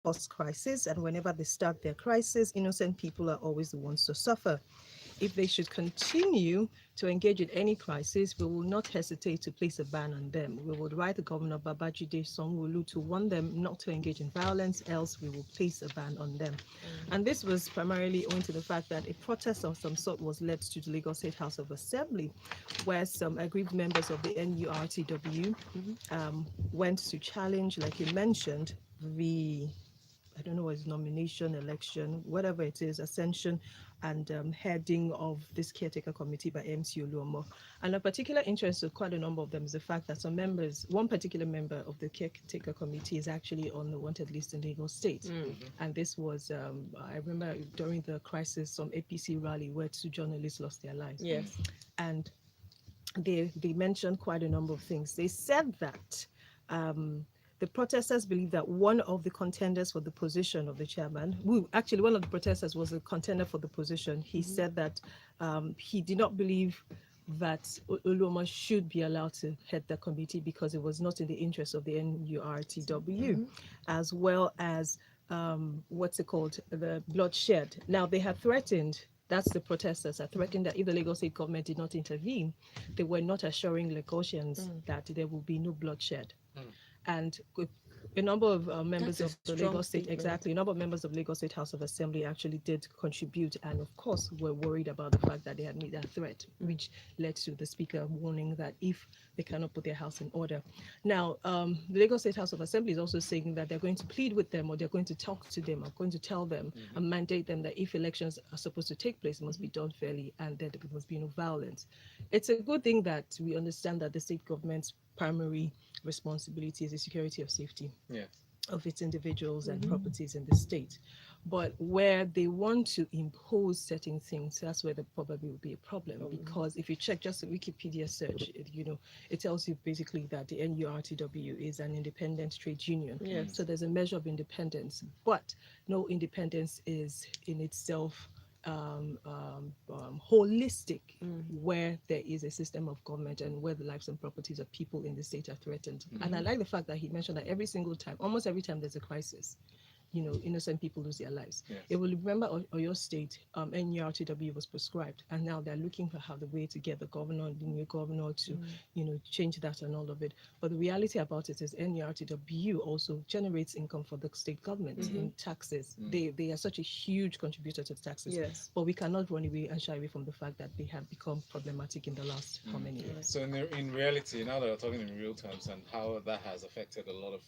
cause crisis, and whenever they start their crisis, innocent people are always the ones to suffer. If they should continue to engage in any crisis, we will not hesitate to place a ban on them. We would write to Governor Babajide Sanwo-Olu to warn them not to engage in violence, else we will place a ban on them. And this was primarily owing to the fact that a protest of some sort was led to the Lagos State House of Assembly, where some aggrieved members of the NURTW went to challenge, like you mentioned, the I don't know what his nomination, election, whatever it is, ascension and heading of this caretaker committee by MC Oluomo. And a particular interest of quite a number of them is the fact that some members, one particular member of the caretaker committee is actually on the wanted list in Lagos State. And this was, I remember during the crisis, some APC rally where two journalists lost their lives. Yes. And they mentioned quite a number of things. They said that the protesters believe that one of the contenders for the position of the chairman, actually one of the protesters was a contender for the position. He said that he did not believe that Oluoma should be allowed to head the committee because it was not in the interest of the NURTW, as well as what's it called, the bloodshed. Now they had threatened. That's the protesters are threatening that if the Lagos State government did not intervene, they were not assuring Lagosians that there will be no bloodshed. And a number of members of the Lagos State, exactly, a number of members of Lagos State House of Assembly actually did contribute, and of course were worried about the fact that they had made that threat, which led to the speaker warning that if they cannot put their house in order. Now, the Lagos State House of Assembly is also saying that they're going to plead with them, or they're going to talk to them, or going to tell them and mandate them that if elections are supposed to take place, it must be done fairly, and that there must be no violence. It's a good thing that we understand that the state government's primary responsibility is the security of safety of its individuals and properties in the state. But where they want to impose certain things, that's where there probably will be a problem. Because if you check just a Wikipedia search, it tells you basically that the NURTW is an independent trade union. Yes. So there's a measure of independence, but no independence is in itself holistic, where there is a system of government and where the lives and properties of people in the state are threatened. And I like the fact that he mentioned that every single time, almost every time there's a crisis, innocent people lose their lives. Yes. It will remember Oyo State, NURTW was prescribed, and now they're looking for how the way to get the new governor to, change that and all of it. But the reality about it is NURTW also generates income for the state government in taxes. They are such a huge contributor to the taxes. Yes. But we cannot run away and shy away from the fact that they have become problematic in the last how many years. So in reality, now that we're talking in real terms and how that has affected a lot of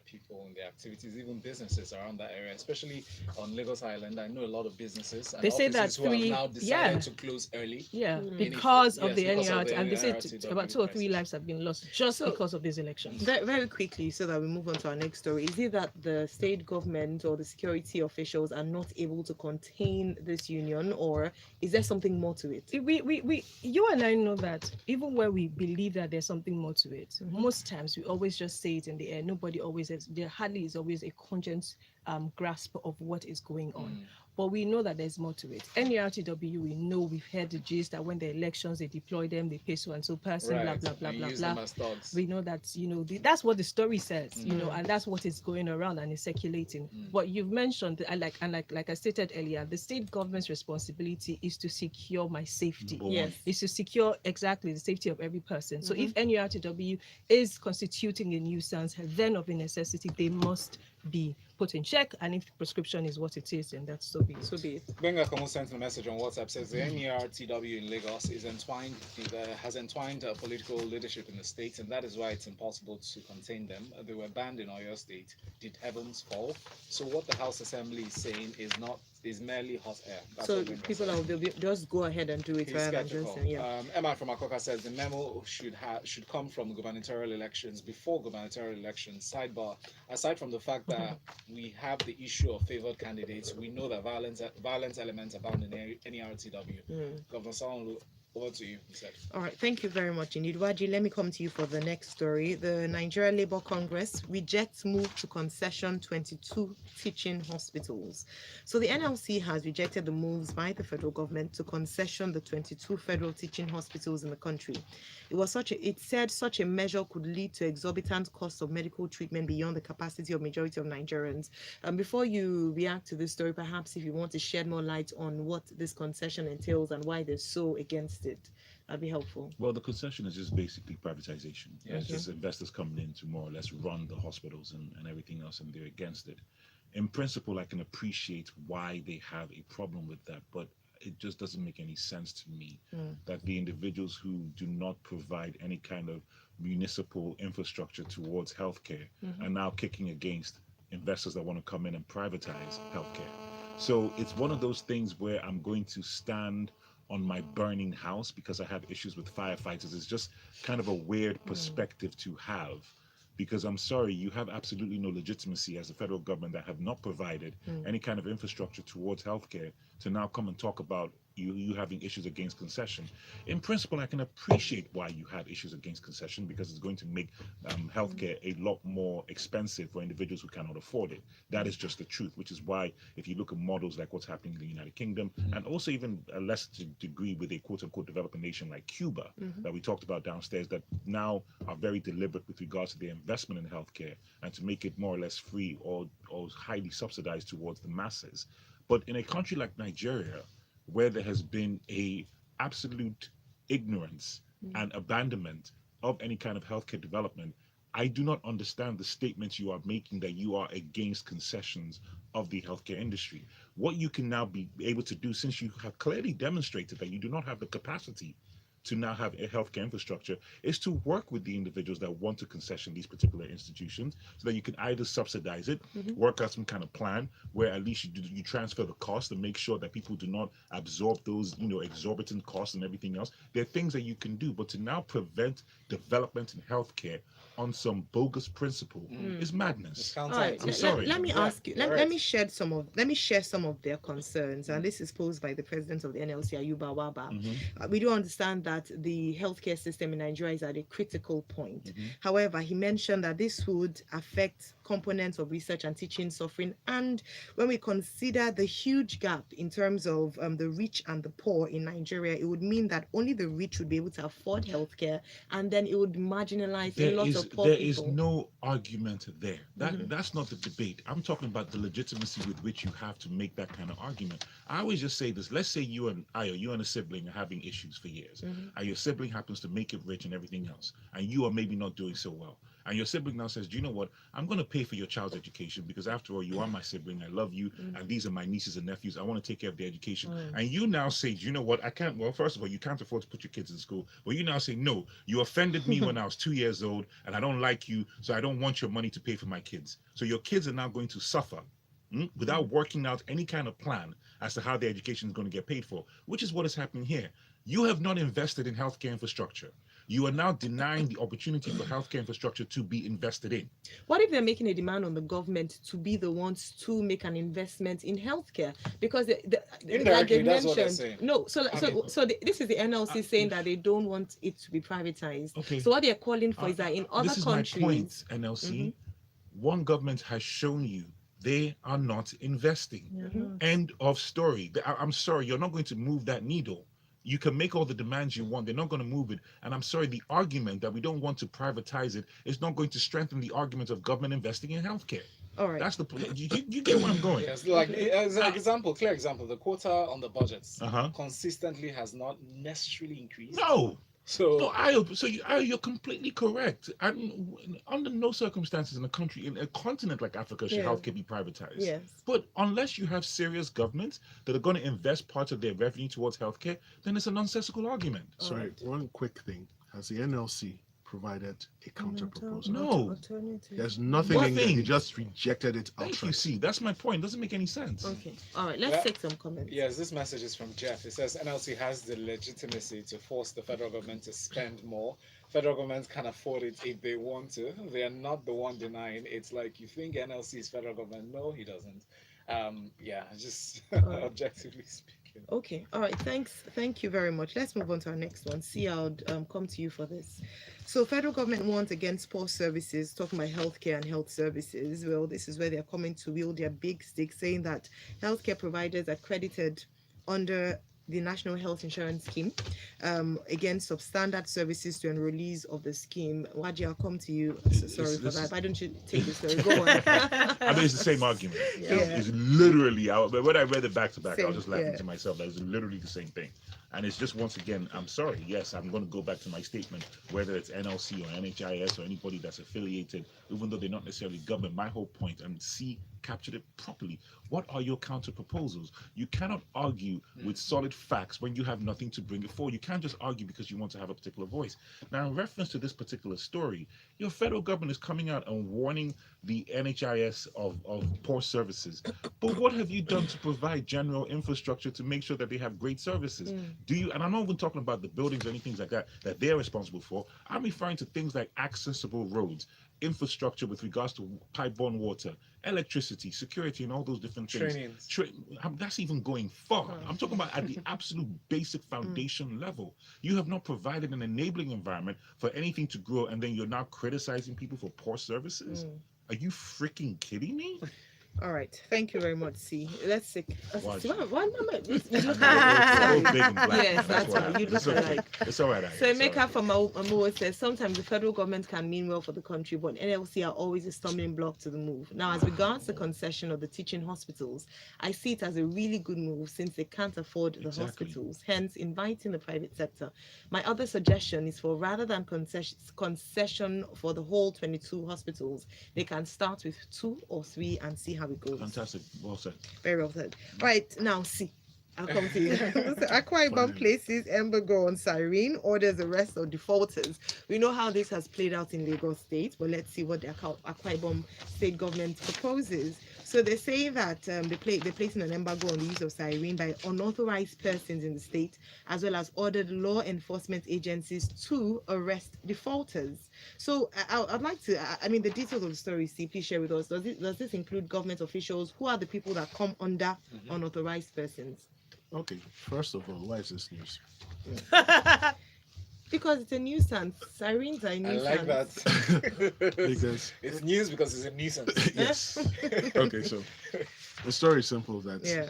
people and their activities, even businesses around that area, especially on Lagos Island, I know a lot of businesses and They say that offices who have now decided to close early. Because of the because of NURT, the and they say NURTW about 2 or 3 crisis. lives have been lost just because of these elections. Very, very quickly, so that we move on to our next story. Is it that the state government or the security officials are not able to contain this union, or is there something more to it? You and I know that even where we believe that there's something more to it, most times we always just say it in the air. Nobody always has, there hardly is always a cogent grasp of what is going on. But we know that there's more to it. NURTW, we know, we've heard the gist that when the elections, they deploy them, they pay so and so person, Right. blah, blah, And blah, use blah, them blah. as thugs. We know that, that's what the story says, and that's what is going around and is circulating. But you've mentioned, like I stated earlier, the state government's responsibility is to secure my safety. Yes. Is to secure exactly the safety of every person. So if NURTW is constituting a nuisance, then of a necessity, they must be put in check, and if prescription is what it is, then that's so be it. So be it. Benga Komo sent a message on WhatsApp, says the NERTW in Lagos is entwined, has entwined political leadership in the state, and that is why it's impossible to contain them. They were banned in Oyo State. Did heavens fall? So what the House Assembly is saying is merely hot air. That's So what Benga people said. will just go ahead and do it He's rather than skeptical. just Emma from Akoka says the memo should come from gubernatorial elections, before gubernatorial elections. Sidebar: aside from the fact that we have the issue of favored candidates, we know that violent elements abound in NERTW. Governor Sanwo-Olu Over to you, he said. All right, thank you very much indeed. Waji, let me come to you for the next story. The Nigeria Labour Congress rejects move to concession 22 teaching hospitals. So the NLC has rejected the moves by the federal government to concession the 22 federal teaching hospitals in the country. It said such a measure could lead to exorbitant costs of medical treatment beyond the capacity of majority of Nigerians. Before you react to this story, perhaps if you want to shed more light on what this concession entails and why they're so against it, that'd be helpful. Well, the concession is just basically privatization. It's Yes. just investors coming in to more or less run the hospitals and everything else, and they're against it. In principle, I can appreciate why they have a problem with that, but it just doesn't make any sense to me that the individuals who do not provide any kind of municipal infrastructure towards healthcare are now kicking against investors that want to come in and privatize healthcare. So it's one of those things where I'm going to stand on my burning house because I have issues with firefighters. It's just kind of a weird perspective to have, because I'm sorry, you have absolutely no legitimacy as a federal government that have not provided any kind of infrastructure towards healthcare to now come and talk about you having issues against concession. In principle, I can appreciate why you have issues against concession, because it's going to make healthcare a lot more expensive for individuals who cannot afford it. That is just the truth, which is why if you look at models like what's happening in the United Kingdom, and also even a less degree with a quote-unquote developing nation like Cuba, that we talked about downstairs, that now are very deliberate with regards to their investment in healthcare and to make it more or less free or highly subsidized towards the masses. But in a country like Nigeria, where there has been a absolute ignorance and abandonment of any kind of healthcare development, I do not understand the statements you are making that you are against concessions of the healthcare industry. What you can now be able to do, since you have clearly demonstrated that you do not have the capacity to now have a healthcare infrastructure, is to work with the individuals that want to concession these particular institutions, so that you can either subsidize it, work out some kind of plan where at least you transfer the cost and make sure that people do not absorb those exorbitant costs and everything else. There are things that you can do, but to now prevent development in healthcare on some bogus principle is madness. It's All right, I'm counterintuitive. sorry. let me Yeah, ask you. you're Let right. me share some of their concerns, and this is posed by the president of the NLC, Ayuba Waba. We do understand that the healthcare system in Nigeria is at a critical point. However, he mentioned that this would affect components of research and teaching suffering, and when we consider the huge gap in terms of the rich and the poor in Nigeria, it would mean that only the rich would be able to afford healthcare, and then it would marginalize a lot of poor There people. is no argument there. That's not the debate. I'm talking about the legitimacy with which you have to make that kind of argument. I always just say this. Let's say you and a sibling are having issues for years, and your sibling happens to make it rich and everything else, and you are maybe not doing so well. And your sibling now says, do you know what? I'm going to pay for your child's education because after all, you are my sibling. I love you. And these are my nieces and nephews. I want to take care of their education. And you now say, do you know what? I can't. Well, first of all, you can't afford to put your kids in school. But you now say, no, you offended me when I was 2 years old and I don't like you. So I don't want your money to pay for my kids. So your kids are now going to suffer without working out any kind of plan as to how their education is going to get paid for, which is what is happening here. You have not invested in healthcare infrastructure. You are now denying the opportunity for healthcare infrastructure to be invested in. What if they're making a demand on the government to be the ones to make an investment in healthcare? Because like they Indirectly, that's what they're mentioned, saying. no. mean- This is the NLC saying that they don't want it to be privatized. Okay. So what they're calling for is that in other This is countries, my point, NLC. One government has shown you they are not investing. End of story. I'm sorry, you're not going to move that needle. You can make all the demands you want. They're not going to move it. And I'm sorry, the argument that we don't want to privatize it is not going to strengthen the argument of government investing in healthcare. all right. That's the point. You get where I'm going. Yes, like as an example, clear example, the quota on the budgets Uh-huh. consistently has not necessarily increased. No. So You're completely correct. Under no circumstances in a country, in a continent like Africa, should Yeah. healthcare be privatized. Yes. But unless you have serious governments that are going to invest part of their revenue towards healthcare, then it's a nonsensical argument. Sorry, one quick thing. Has the NLC provided a counter proposal? No. Alternative. There's nothing in there. Nothing. He just rejected it Thank you. outright. See, that's my point. It doesn't make any sense. Okay. All right. Let's Yeah. take some comments. yes, this message is from Jeff. It says NLC has the legitimacy to force the federal government to spend more. Federal governments can afford it if they want to. They are not the one denying. It's like you think NLC is federal government. No, he doesn't. Yeah, just objectively speaking. you. Okay. All right. Thank you very much. Let's move on to our next one. See, I'll come to you for this. So, federal government warns against poor services, talking about healthcare and health services. Well, this is where they're coming to wield their big stick, saying that healthcare providers accredited under the National Health Insurance Scheme against substandard services to enrollees of the scheme. Waji, I'll come to you. Sorry for that. Why don't you take the story? Go on. I mean, it's the same argument. Yeah. It's literally, but when I read it back to back, I was Same, just laughing yeah. to myself. That it's literally the same thing. And it's just, once again, I'm sorry. Yes, I'm going to go back to my statement, whether it's NLC or NHIS or anybody that's affiliated, even though they're not necessarily government. My whole point, and C captured it properly. What are your counter proposals? You cannot argue with solid facts when you have nothing to bring it forward. You can't just argue because you want to have a particular voice. Now, in reference to this particular story, your federal government is coming out and warning the NHIS of poor services. But what have you done to provide general infrastructure to make sure that they have great services? Do you, and I'm not even talking about the buildings or anything like that they're responsible for. I'm referring to things like accessible roads, infrastructure with regards to pipe-borne water, electricity, security, and all those different things. Trainings. That's even going far. I'm talking about at the absolute basic foundation level. You have not provided an enabling environment for anything to grow, and then you're now criticizing people for poor services? Are you freaking kidding me? All right. Thank you very much, C. Let's see. Watch. Why not? You look I'm alike. big and black. Yes, man. that's what right. You happened. look It's okay. alike. It's all right. So It's all Emeka right. from Amuwo says sometimes the federal government can mean well for the country, but NLC are always a stumbling block to the move. Now, as regards the concession of the teaching hospitals, I see it as a really good move since they can't afford the Exactly. hospitals, hence inviting the private sector. My other suggestion is for rather than concession for the whole 22 hospitals, they can start with 2 or 3 and see how it goes. Fantastic. Well said. Very well said. Right, now see. I'll come to you. Akwa Ibom places embargo on Cyrene, orders arrest of defaulters. We know how this has played out in Lagos State, but let's see what the Akwa Ibom state government proposes. So they say that they're placing an embargo on the use of Cyrene by unauthorized persons in the state, as well as ordered law enforcement agencies to arrest defaulters. So I'd like to, I mean, the details of the story, see, please share with us. Does this include government officials? Who are the people that come under unauthorized persons? Okay, first of all, why is this news? Because it's a nuisance. Sirens are a I nuisance. like that. Because It's news because it's a nuisance. yes. Okay, so the story is simple that Yeah.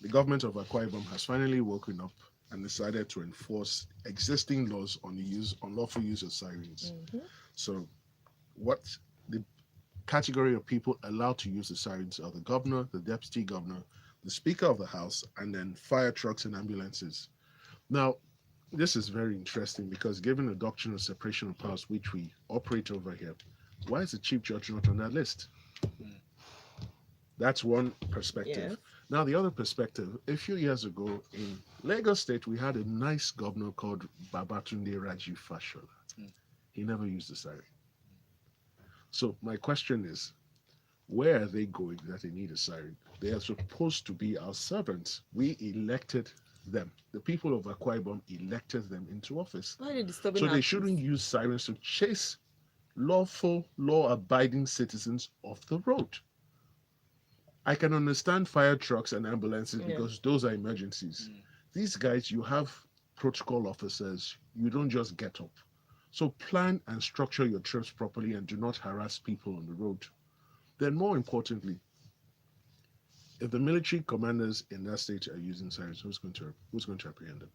the government of Akwa Ibom has finally woken up and decided to enforce existing laws on the unlawful use of sirens. So what the category of people allowed to use the sirens are the governor, the deputy governor, the speaker of the house, and then fire trucks and ambulances. Now, this is very interesting because given the doctrine of separation of powers which we operate over here, why is the chief judge not on that list? That's one perspective. Yes. Now, the other perspective, a few years ago in Lagos State, we had a nice governor called Babatunde Raji Fashola. He never used the siren. So my question is, where are they going that they need a siren? They are supposed to be our servants. We elected them. The people of Akwa Ibom elected them into office. Why are they disturbing So our they peace? shouldn't use sirens to chase lawful, law-abiding citizens off the road. I can understand fire trucks and ambulances because those are emergencies. These guys, you have protocol officers. You don't just get up. So plan and structure your trips properly and do not harass people on the road. Then more importantly, if the military commanders in that state are using sirens, who's going to apprehend them?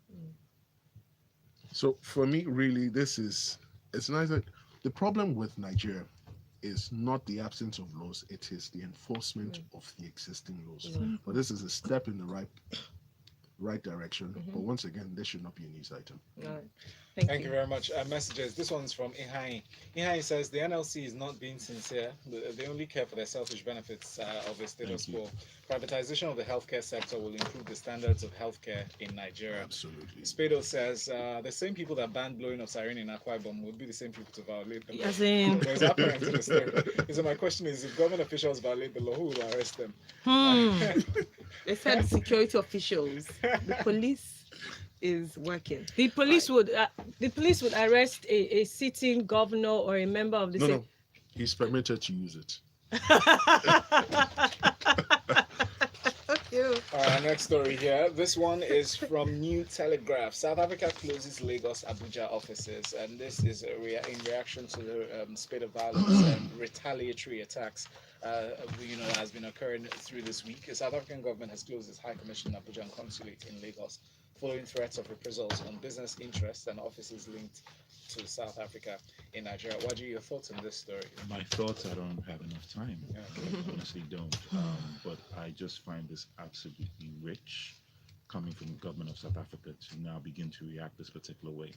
So for me, really, it's nice that the problem with Nigeria is not the absence of laws, it is the enforcement of the existing laws. But this is a step in the right direction. But once again, this should not be a news item. All right. Thank you very much. Messages. This one's from Ihai. Ihai says the NLC is not being sincere. They only care for their selfish benefits of the status quo. Privatization of the healthcare sector will improve the standards of healthcare in Nigeria. Absolutely. Spado says the same people that banned blowing of siren in Akwa Ibom would be the same people to violate the law. As in, There's apparent to the story. So my question is, if government officials violate the law, who will arrest them? They said security officials. The police is working. the police would arrest a sitting governor or a member of the No, he's permitted to use it. Our next story here. This one is from New Telegraph. South Africa closes Lagos Abuja offices, and this is in reaction to the spate of violence and retaliatory attacks. Has been occurring through this week. The South African government has closed its High Commission in Abuja and consulate in Lagos, following threats of reprisals on business interests and offices linked to South Africa in Nigeria. What are your thoughts on this story? My thoughts, I don't have enough time. Yeah. I honestly don't. But I just find this absolutely rich coming from the government of South Africa to now begin to react this particular way.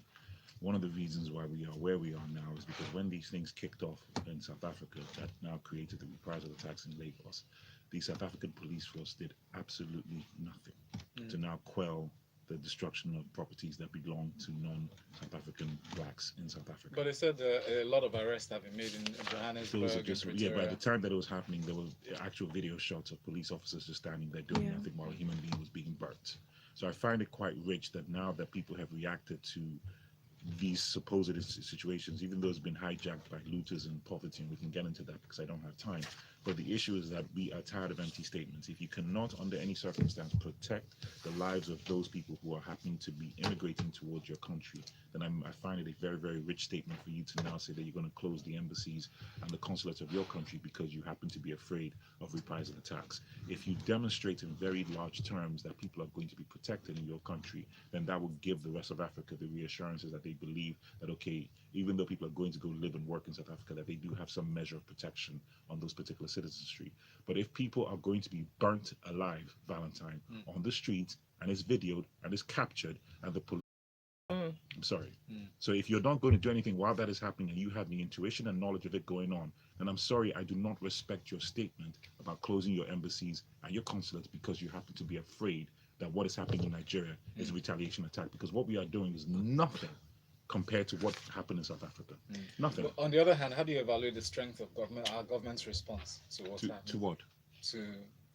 One of the reasons why we are where we are now is because when these things kicked off in South Africa, that now created the reprisal attacks in Lagos, the South African police force did absolutely nothing to now quell the destruction of properties that belong to non-South African blacks in South Africa. But they said a lot of arrests have been made in Johannesburg. Those are just, yeah, by Pretoria. the time that it was happening, there was actual video shots of police officers just standing there doing Yeah. nothing while a human being was being burnt. So I find it quite rich that now that people have reacted to these supposed situations, even though it's been hijacked by looters and poverty, and we can get into that because I don't have time. But the issue is that we are tired of empty statements. If you cannot, under any circumstance, protect the lives of those people who are happening to be immigrating towards your country, then I find it a very, very rich statement for you to now say that you're going to close the embassies and the consulates of your country because you happen to be afraid of reprisal attacks. If you demonstrate in very large terms that people are going to be protected in your country, then that will give the rest of Africa the reassurances that they believe that, okay, even though people are going to go live and work in South Africa, that they do have some measure of protection on those particular citizenry. But if people are going to be burnt alive, Valentine, on the streets, and it's videoed and it's captured, and the police, I'm sorry. So if you're not going to do anything while that is happening and you have the intuition and knowledge of it going on, then I'm sorry, I do not respect your statement about closing your embassies and your consulates because you happen to be afraid that what is happening in Nigeria is a retaliation attack, because what we are doing is nothing compared to what happened in South Africa. Nothing. But on the other hand, how do you evaluate the strength of our government's response to what's happening? To what? To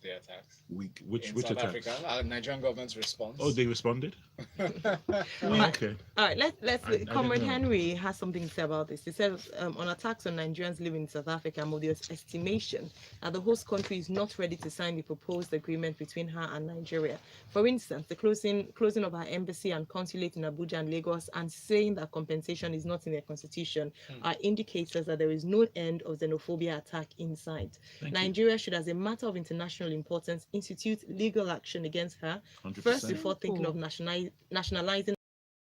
the attacks. Which in South attacks? Africa, our Nigerian government's response. Oh, they responded? Okay. All right, let's. I Comrade didn't know. Henry has something to say about this. He says on attacks on Nigerians living in South Africa, Modi's estimation that the host country is not ready to sign the proposed agreement between her and Nigeria. For instance, the closing of our embassy and consulate in Abuja and Lagos, and saying that compensation is not in their constitution, are indicators that there is no end of xenophobia attack in sight. Thank you. Nigeria should, as a matter of international importance, institute legal action against her 100%. first before thinking of nationalizing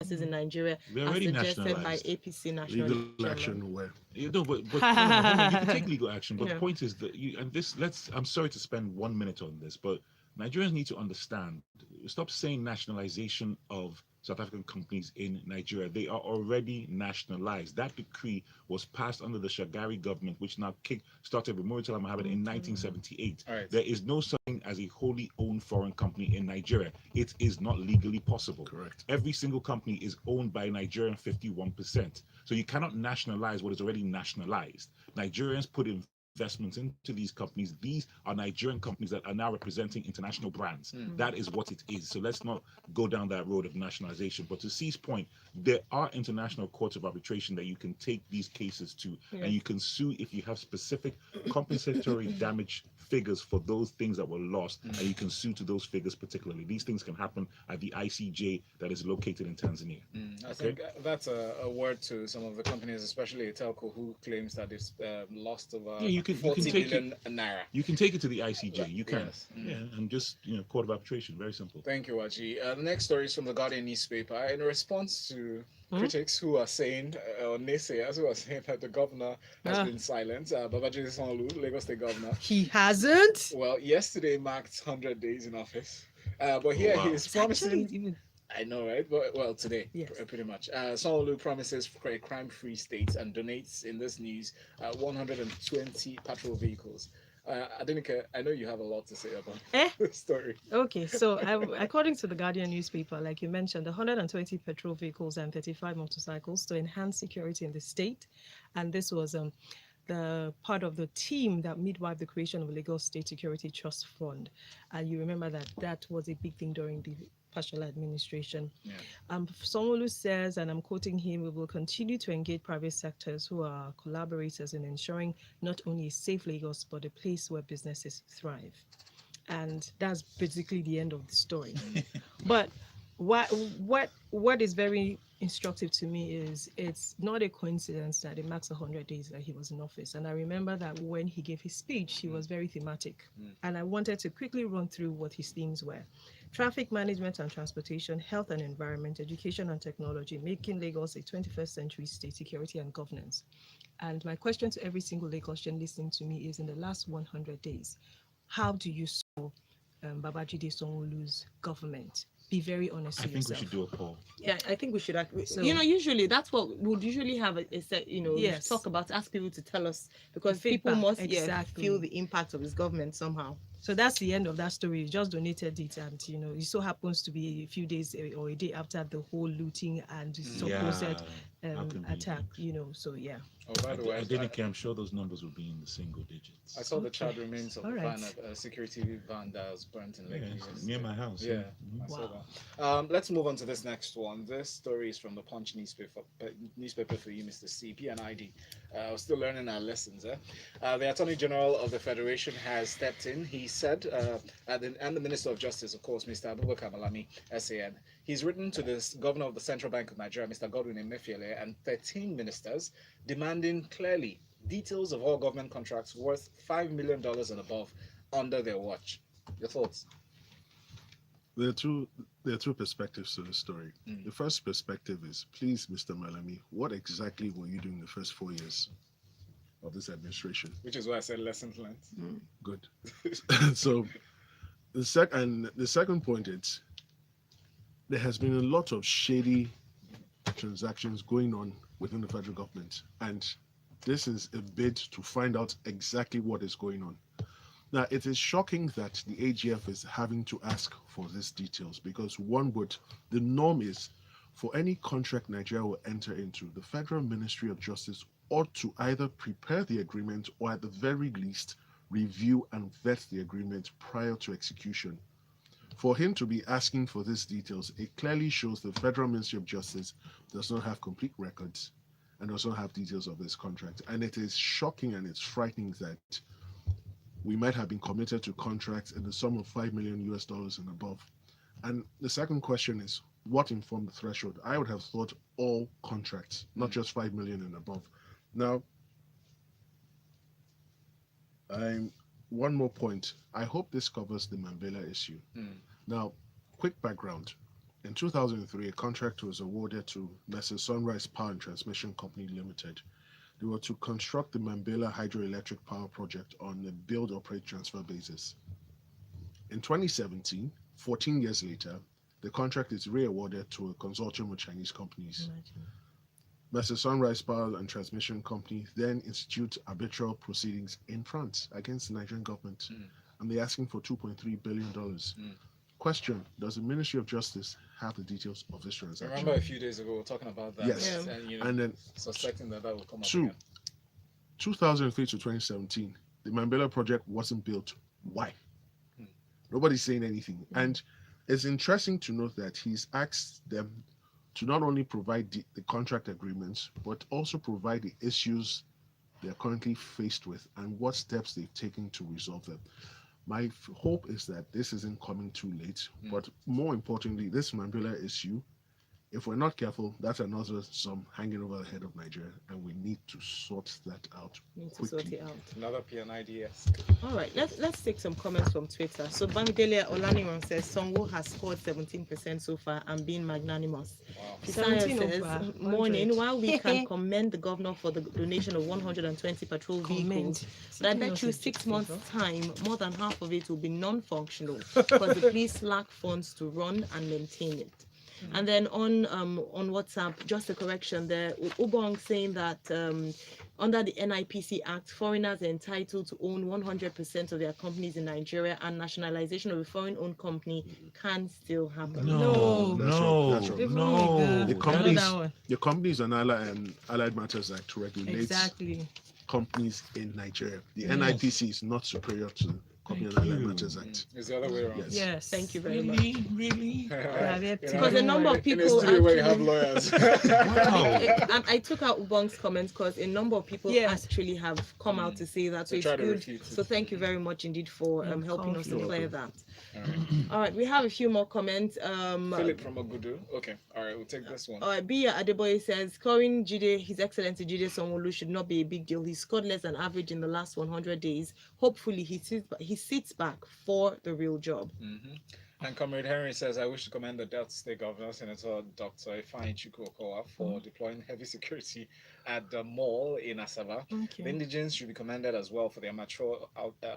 embassies in Nigeria, We're as already suggested by nationalized. APC national Legal chairman. action where? You know, but no, you can take legal action. But Yeah. the point is that I'm sorry to spend 1 minute on this, but Nigerians need to understand. Stop saying nationalization of South African companies in Nigeria. They are already nationalized. That decree was passed under the Shagari government, which now started with Murtala Mohammed in 1978. All right. There is no such thing as a wholly owned foreign company in Nigeria. It is not legally possible. Correct. Every single company is owned by Nigerian 51%. So you cannot nationalize what is already nationalized. Nigerians put investments into these companies. These are Nigerian companies that are now representing international brands. That is what it is. So let's not go down that road of nationalization. But to C's point, there are international courts of arbitration that you can take these cases to, and you can sue if you have specific compensatory damage figures for those things that were lost, and you can sue to those figures particularly. These things can happen at the ICJ that is located in Tanzania. I think that's a word to some of the companies, especially Telco, who claims that it's lost over Yeah, you can 40 take billion naira. You can take it to the ICJ. You can. Yes. Yeah, and just court of arbitration. Very simple. Thank you, Waji. The next story is from the Guardian newspaper. In response to critics who are saying, or naysayers who are saying that the governor has been silent, Babajide Sanwo-Olu, Lagos State Governor, He hasn't. well, yesterday marked 100 days in office. But here wow. he is promising. Actually, even I know, right? But well, today, Yes. pretty much. Sanwo-Olu promises for a crime-free state and donates in this news 120 patrol vehicles. Adenike, I know you have a lot to say about this story. Okay, so according to the Guardian newspaper, like you mentioned, 120 petrol vehicles and 35 motorcycles to enhance security in the state. And this was the part of the team that midwifed the creation of the Lagos State Security Trust Fund. And you remember that was a big thing during the Fashola administration. Yeah. Sanwo-Olu says, and I'm quoting him, we will continue to engage private sectors who are collaborators in ensuring not only a safe Lagos, but a place where businesses thrive. and that's basically the end of the story. But what is very instructive to me is it's not a coincidence that it marks 100 days that he was in office. And I remember that when he gave his speech, he was very thematic. And I wanted to quickly run through what his themes were: traffic management and transportation, health and environment, education and technology, making Lagos a 21st century state, security and governance. And my question to every single Lagosian listening to me is, in the last 100 days, how do you saw Babajide Sanwo-Olu's government? Be very honest I to think we yourself. should do a poll. Yeah, I think we should. So- Usually that's what we would usually have a set. Yes. Talk about, ask people to tell us, because The people feedback, must exactly. feel the impact of his government somehow. So that's the end of that story. You just donated it, and it so happens to be a few days or a day after the whole looting and supposed how can we attack. not? So yeah. Oh, by the way, I didn't care. I'm sure those numbers will be in the single digits. I saw the Okay. charred remains of All the right. van, security van that was burnt in Yeah, Lekki. it's yesterday. near my house. Yeah, Mhm. I saw Wow. that. Let's move on to this next one. This story is from the Punch newspaper for you, Mr. C. PNID. We're still learning our lessons. The Attorney General of the Federation has stepped in. He said, and the Minister of Justice, of course, Mr. Abubakar Malami, SAN. He's written to the Governor of the Central Bank of Nigeria, Mr. Godwin Emefiele, and 13 ministers, demanding clearly details of all government contracts worth $5 million and above under their watch. Your thoughts? There are two perspectives to the story. The first perspective is, please, Mr. Malami, what exactly were you doing the first 4 years of this administration? Which is why I said lessons learned. Good. So the second point is, there has been a lot of shady transactions going on within the federal government, and this is a bid to find out exactly what is going on. Now, it is shocking that the AGF is having to ask for these details, because the norm is, for any contract Nigeria will enter into, the Federal Ministry of Justice ought to either prepare the agreement or at the very least review and vet the agreement prior to execution. For him to be asking for these details, it clearly shows the Federal Ministry of Justice does not have complete records and does not have details of this contract. And it is shocking and it's frightening that we might have been committed to contracts in the sum of $5 million and above. And the second question is, what informed the threshold? I would have thought all contracts, not just 5 million and above. Now, one more point. I hope this covers the Mambela issue. Now, quick background. In 2003, a contract was awarded to Messrs. Sunrise Power and Transmission Company Limited. They were to construct the Mambela hydroelectric power project on a build, operate, transfer basis. In 2017, 14 years later, the contract is re-awarded to a consortium of Chinese companies. Messrs. Sunrise Power and Transmission Company then institute arbitral proceedings in France against the Nigerian government, and they're asking for $2.3 billion. Question: does the Ministry of Justice have the details of this transaction? Remember a few days ago we were talking about that. Yes. And, And then suspecting that will come up two, again. 2003 to 2017, the Mambela project wasn't built. Why? Nobody's saying anything. And it's interesting to note that he's asked them to not only provide the contract agreements, but also provide the issues they're currently faced with and what steps they've taken to resolve them. My hope is that this isn't coming too late, but more importantly, this Mambela issue, if we're not careful, that's another sum hanging over the head of Nigeria, and we need to sort that out Need to sort quickly. it out. Another PNID. All right, let's take some comments from Twitter. So Bamidele Olaniran says Songo has scored 17% so far and been magnanimous. Wow. Fisaya 17 says, over morning, 100. while we can commend the governor for the donation of 120 patrol vehicles, but I bet you 6 months' time, more than half of it will be non-functional because the police lack funds to run and maintain it. And then on WhatsApp, just a correction there, Ubong saying that under the NIPC Act, foreigners are entitled to own 100% of their companies in Nigeria, and nationalization of a foreign-owned company can still happen. No. That's They've wrong. only The got companies, another one. the Companies and Allied Matters Act regulates Exactly. companies in Nigeria. The Yes. NIPC is not superior to Copy and Thank Highlight you. Matters Act. It's the other way around. Yes. Yes. Thank you very much. Really? Yeah, we have to. Because a number of In a people studio where you have actually- lawyers. Wow. I took out Ubong's comments because a number of people Yeah. actually have come out to say that. So They it's try to good. refute it. So thank you very much indeed for You're helping us to welcome. clear that. All right. All right, we have a few more comments. Philip from Ogudu. Okay. All right. We'll take this one. Bia Adeboye says, scoring Jide, His Excellency Jide Sanwo-Olu should not be a big deal. He scored less than average in the last 100 days. Hopefully, he sits back for the real job. Mm-hmm. And Comrade Henry says, I wish to commend the Delta State Governor, Senator Dr. Ifeanyi Chukwuokowa, for deploying heavy security at the mall in Asaba. Okay. The indigents should be commended as well for their mature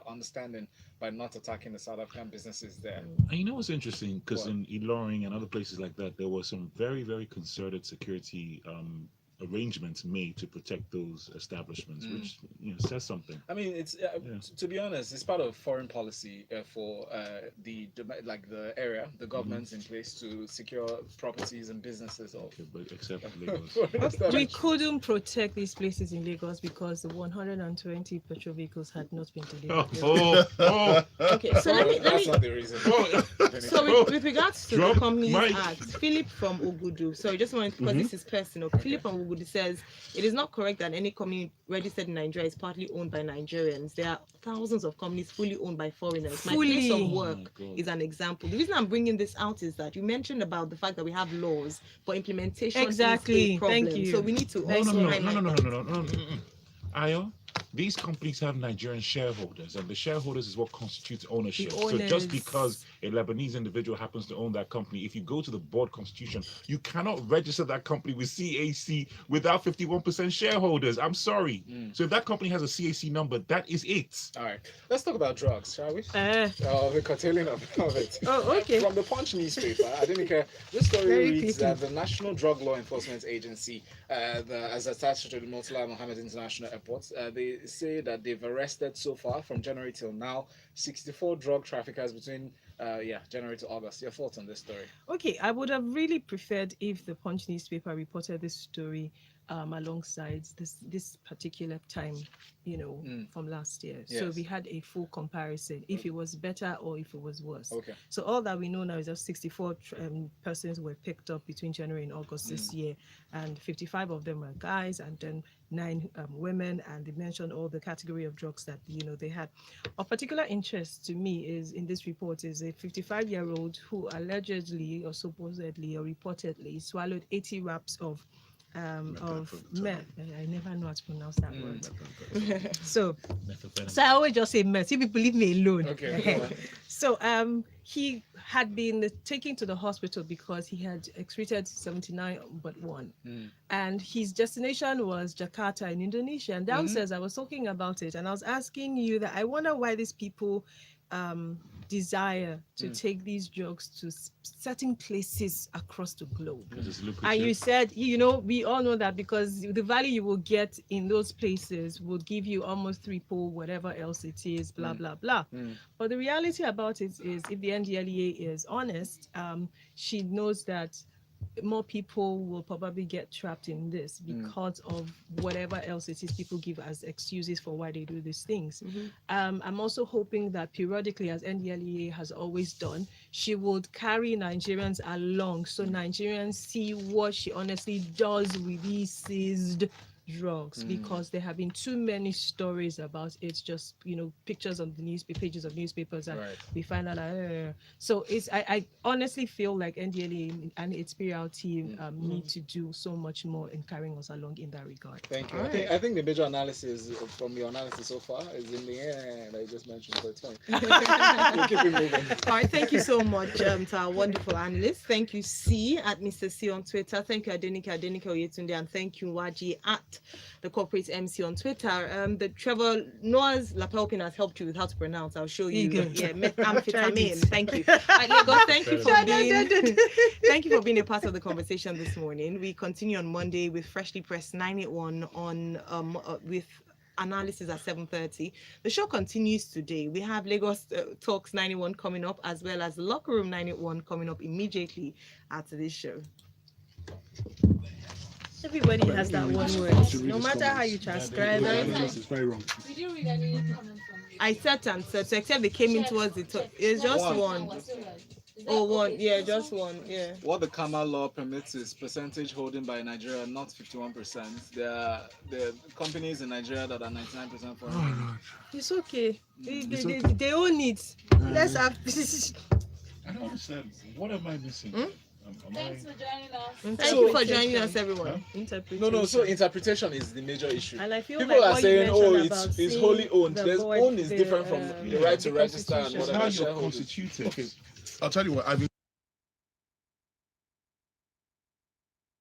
understanding by not attacking the South African businesses there. And you know what's interesting? Because What? in Ilorin and other places like that, there were some very, very concerted security arrangements made to protect those establishments, which says something. I mean, it's to be honest, it's part of foreign policy for the area, the governments in place to secure properties and businesses of. Okay, but except Lagos. We couldn't protect these places in Lagos because the 120 petrol vehicles had not been delivered. Okay, so let me. That's not the reason. So with regards to Drop the Companies mic. Act, Philip from Ogudu. So I just wanted, because this is personal. Philip from Ogudu says it is not correct that any company registered in Nigeria is partly owned by Nigerians. There are thousands of companies fully owned by foreigners. My place Fully. of work Oh my God. is an example. The reason I'm bringing this out is that you mentioned about the fact that we have laws, but implementation Exactly. is a problem. Thank you. So we need to No, also no. highlight. Ayo, these companies have Nigerian shareholders, and the shareholders is what constitutes ownership. The So just owners. because a Lebanese individual happens to own that company, if you go to the board constitution, you cannot register that company with CAC without 51% shareholders. I'm sorry. So if that company has a CAC number, that is it. All right, let's talk about drugs, shall we? The curtailing of it. Oh, okay. From the Punch newspaper, I didn't care. This story Very reads quickly. that the National Drug Law Enforcement Agency, as attached to the Murtala Mohammed International Airport, they say that they've arrested so far, from January till now, 64 drug traffickers between January to August. Your thoughts on this story? Okay, I would have really preferred if the Punch newspaper reported this story alongside this particular time, from last year. So Yes. we had a full comparison, if it was better or if it was worse. Okay. So all that we know now is that 64 persons were picked up between January and August this year, and 55 of them were guys, and then 9 women, and they mentioned all the category of drugs that they had. Of particular interest to me is in this report is a 55-year-old who allegedly or supposedly or reportedly swallowed 80 wraps of meth. I never know how to pronounce that word. So I always just say meth. You people leave me alone. Okay. Go on. So he had been taken to the hospital because he had excreted 79 but 1. And his destination was Jakarta in Indonesia. And downstairs I was talking about it, and I was asking you that I wonder why these people desire to take these drugs to certain places across the globe. And you said, we all know that because the value you will get in those places will give you almost threefold whatever else it is, blah, blah, blah. But the reality about it is, if the NDLEA is honest, she knows that more people will probably get trapped in this because of whatever else it is people give as excuses for why they do these things. I'm also hoping that periodically, as NDLEA has always done, she would carry Nigerians along so Nigerians see what she honestly does with these seized drugs, because there have been too many stories about it, just pictures on the pages of newspapers, and we find out so I honestly feel like NDLEA and its PR team need to do so much more in carrying us along in that regard. Thank you. All I think the major analysis from your analysis so far is in the air that I just mentioned, so it's fine. We'll keep it moving. All right, thank you so much to our wonderful analysts. Thank you, C at Mr. C on Twitter. Thank you, Adenike Oyetunde, and thank you, Waji at the corporate MC on Twitter. The Trevor Noah's lapel pin has helped you with how to pronounce. I'll show you. Yeah, methamphetamine. Thank you. Right, Lagos, thank you for being a part of the conversation this morning. We continue on Monday with Freshly Pressed 981 on with analysis at 7:30. The show continues today. We have Lagos Talks 91 coming up, as well as Locker Room 91 coming up immediately after this show. Everybody has that one word. No matter how you transcribe it. It's very wrong. Did you read any comment from I set and set. So except they came in towards the top. It's just One. one. Oh, one. Yeah, just one. Yeah. What the Kama law permits is percentage holding by Nigeria, not 51%. There are companies in Nigeria that are 99% foreign. It's okay. It's okay. They own it. Let's have I don't understand. What am I missing? Thanks for joining us. Thank you for joining us, everyone. interpretation. No. So interpretation is the major issue. And I feel People like are what you saying, "Oh, mentioned it's about it's seeing wholly owned." the There's void, own is the, different from the right to the register and constitution. whatever It's how you're shareholders. constituted. Okay, I'll tell you what. I've been